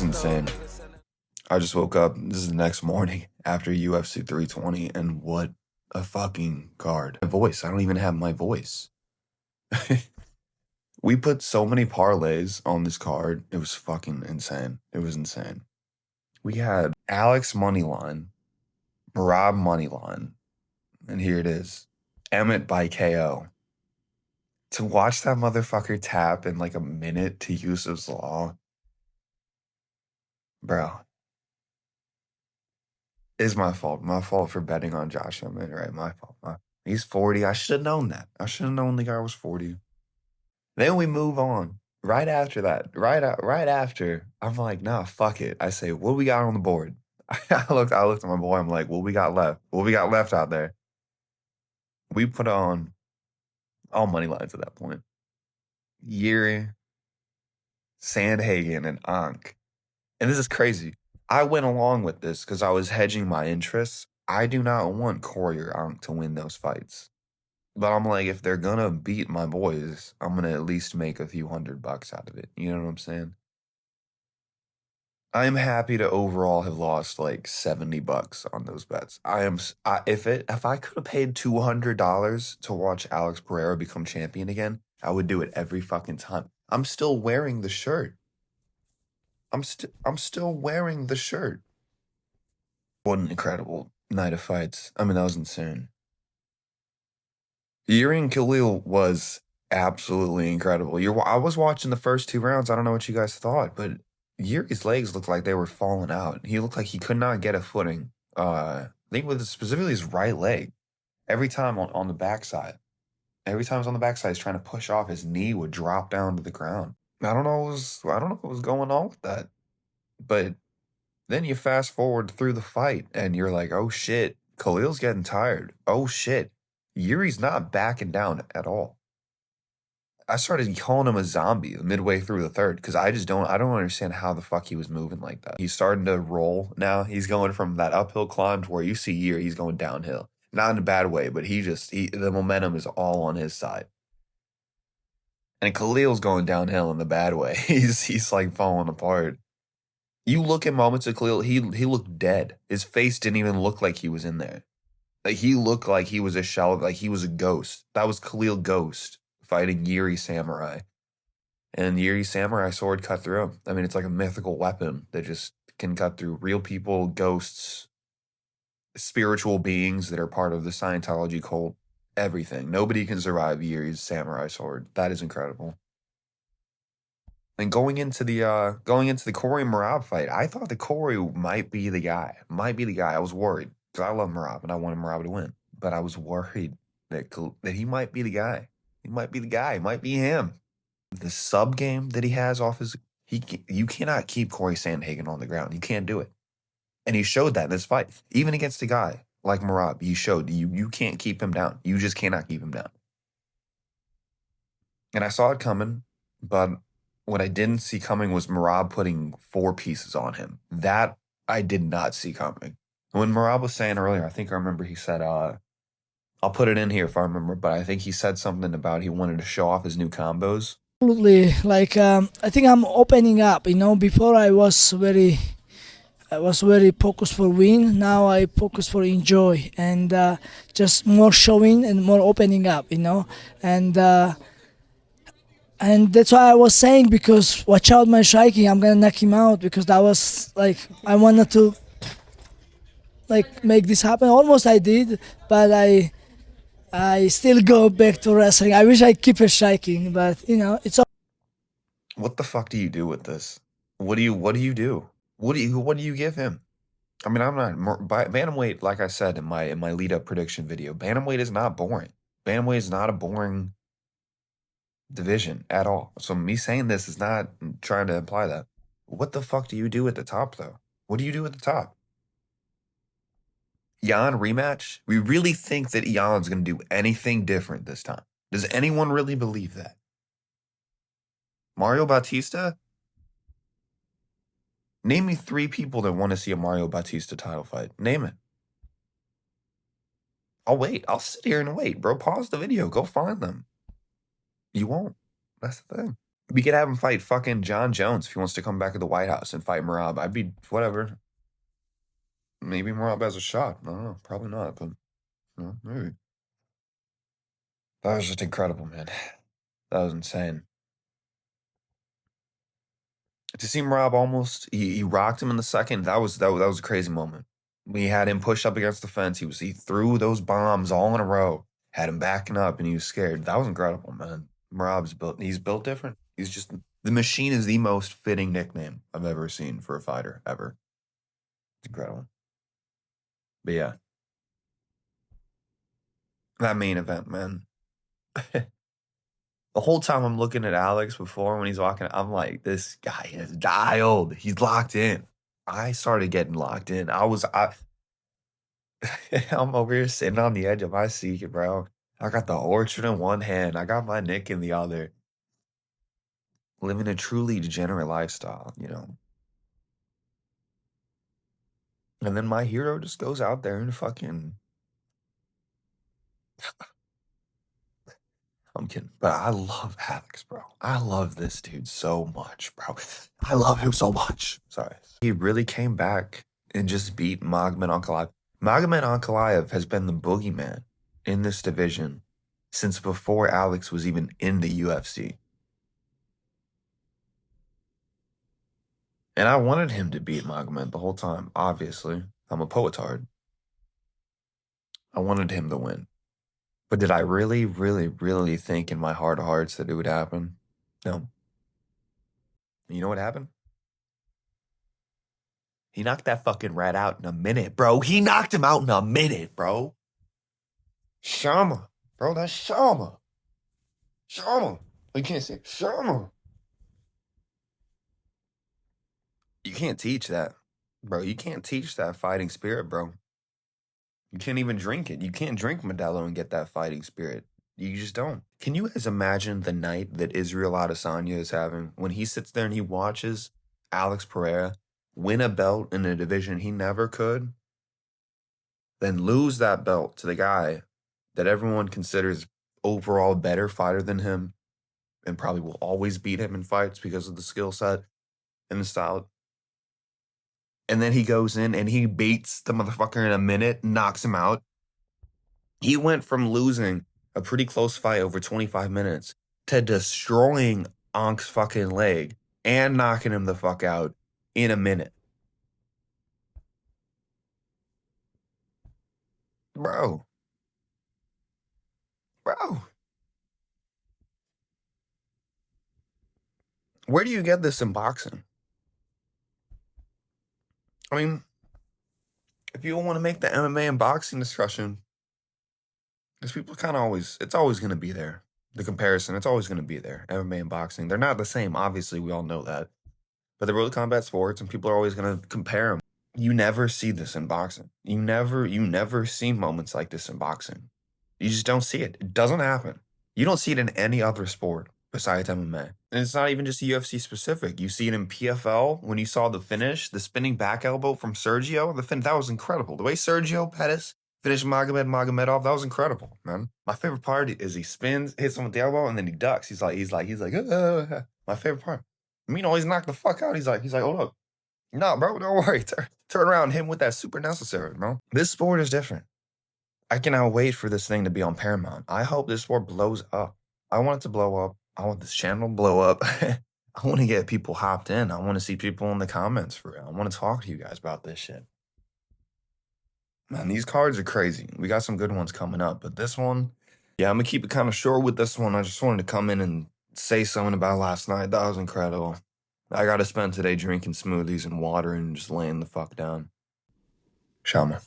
is insane. I just woke up. This is the next morning after UFC 320, and what a fucking card. My voice. I don't even have my voice. We put so many parlays on this card. It was fucking insane. It was insane. We had Alex moneyline, Merab moneyline, and here it is. Emmett by KO. To watch that motherfucker tap in like a minute to Yusuf's Law, bro, is my fault. My fault for betting on Josh Emmett, right? My fault. He's 40. I should have known that. I should have known the guy was 40. Then we move on. Right after that, right after, I'm like, nah, fuck it. I say, what we got on the board? I looked at my boy. I'm like, what we got left? What we got left out there? We put on all money lines at that point. Jiri, Sandhagen, and Ankh. And this is crazy. I went along with this because I was hedging my interests. I do not want Corey or Ankh to win those fights. But I'm like, if they're gonna beat my boys, I'm gonna at least make a few $100 out of it. You know what I'm saying? I'm happy to overall have lost like $70 on those bets. If I could have paid $200 to watch Alex Pereira become champion again, I would do it every fucking time. I'm still wearing the shirt. I'm still wearing the shirt. What an incredible night of fights. I mean, that was insane. Jiri and Khalil was absolutely incredible. I was watching the first two rounds. I don't know what you guys thought, but Yuri's legs looked like they were falling out. He looked like he could not get a footing. I think with specifically his right leg. Every time on the backside. Every time he was on the backside, he's trying to push off, his knee would drop down to the ground. I don't know what was going on with that. But then you fast forward through the fight and you're like, oh shit, Khalil's getting tired. Oh shit. Yuri's not backing down at all. I started calling him a zombie midway through the third because I don't understand how the fuck he was moving like that. He's starting to roll now. He's going from that uphill climb to where you see Yuri, he's going downhill. Not in a bad way, but the momentum is all on his side. And Khalil's going downhill in the bad way. He's like falling apart. You look at moments of Khalil, he looked dead. His face didn't even look like he was in there. Like he looked like he was a shell, like he was a ghost. That was Khalil Ghost fighting Jiri Samurai. And Jiri Samurai sword cut through him. I mean, it's like a mythical weapon that just can cut through real people, ghosts, spiritual beings that are part of the Scientology cult, everything. Nobody can survive Yuri's samurai sword. That is incredible. And going into the Corey Merab fight, I thought the Corey might be the guy. I was worried because I love Merab and I wanted Merab to win, but I was worried that he might be the guy. He might be the guy. It might be him. The sub game that he has off you cannot keep Corey Sandhagen on the ground. You can't do it, and he showed that in this fight. Even against a guy like Merab, he showed you can't keep him down. You just cannot keep him down. And I saw it coming, but what I didn't see coming was Merab putting 4 pieces on him. That I did not see coming. When Merab was saying earlier, I remember he said, I'll put it in here if I remember, but I think he said something about he wanted to show off his new combos. Absolutely. Like I think I'm opening up. Before I was very focused for win. Now I focus for enjoy and just more showing and more opening up. And that's why I was saying, because watch out my striking, I'm gonna knock him out, because that was like I wanted to like make this happen. Almost I did, but I still go back to wrestling. I wish I keep it striking, but it's. What the fuck do you do with this? What do you do? What do you give him? I mean, I'm not bantamweight. Like I said in my lead up prediction video, bantamweight is not boring. Bantamweight is not a boring division at all. So me saying this is not trying to imply that. What the fuck do you do at the top though? What do you do at the top? Jan rematch? We really think that Jan's going to do anything different this time? Does anyone really believe that? Mario Bautista? Name me 3 people that want to see a Mario Bautista title fight. Name it. I'll wait. I'll sit here and wait, bro. Pause the video. Go find them. You won't. That's the thing. We could have him fight fucking John Jones if he wants to come back to the White House and fight Merab. I'd be whatever. Maybe Merab has a shot. I don't know. Probably not, but maybe. That was just incredible, man. That was insane. To see Merab almost he rocked him in the second. That was a crazy moment. We had him pushed up against the fence. He threw those bombs all in a row. Had him backing up, and he was scared. That was incredible, man. Merab's built. He's built different. He's just the machine is the most fitting nickname I've ever seen for a fighter ever. It's incredible. But yeah, that main event, man. The whole time I'm looking at Alex before when he's walking, I'm like, this guy is dialed. He's locked in. I started getting locked in. I'm over here sitting on the edge of my seat, bro. I got the orchard in one hand. I got my Nick in the other. Living a truly degenerate lifestyle, you know. And then my hero just goes out there and fucking. I'm kidding. But I love Alex, bro. I love this dude so much, bro. I love him so much. Sorry. He really came back and just beat Magomed Ankalaev. Magomed Ankalaev has been the boogeyman in this division since before Alex was even in the UFC. And I wanted him to beat Magomed the whole time, obviously. I'm a poetard. I wanted him to win. But did I really, really, really think in my heart of hearts that it would happen? No. You know what happened? He knocked that fucking rat out in a minute, bro. He knocked him out in a minute, bro. Shama. Bro, that's Shama. Shama. You can't say Shama. You can't teach that. Bro, you can't teach that fighting spirit, bro. You can't even drink it. You can't drink Modelo and get that fighting spirit. You just don't. Can you guys imagine the night that Israel Adesanya is having when he sits there and he watches Alex Pereira win a belt in a division he never could, then lose that belt to the guy that everyone considers overall better fighter than him and probably will always beat him in fights because of the skill set and the style. And then he goes in and he beats the motherfucker in a minute, knocks him out. He went from losing a pretty close fight over 25 minutes to destroying Ank's fucking leg and knocking him the fuck out in a minute. Bro. Where do you get this in boxing? I mean, if you want to make the MMA and boxing discussion, because people kind of it's always going to be there. The comparison, it's always going to be there. MMA and boxing, they're not the same. Obviously, we all know that. But they're both combat sports, and people are always going to compare them. You never see this in boxing. You never see moments like this in boxing. You just don't see it. It doesn't happen. You don't see it in any other sport besides MMA. And it's not even just UFC specific. You see it in PFL when you saw the finish, the spinning back elbow from Sergio. That was incredible. The way Sergio Pettis finished Magomedov, that was incredible, man. My favorite part is he spins, hits him with the elbow, and then he ducks. He's like, my favorite part. Meanwhile, he's knocked the fuck out. He's like, hold up. No, bro, don't worry. Turn around, hit him with that super necessary, bro. This sport is different. I cannot wait for this thing to be on Paramount. I hope this sport blows up. I want it to blow up. I want this channel to blow up. I want to get people hopped in. I want to see people in the comments for real. I want to talk to you guys about this shit. Man, these cards are crazy. We got some good ones coming up, but this one, yeah, I'm going to keep it kind of short with this one. I just wanted to come in and say something about last night. That was incredible. I got to spend today drinking smoothies and water and just laying the fuck down. Shama.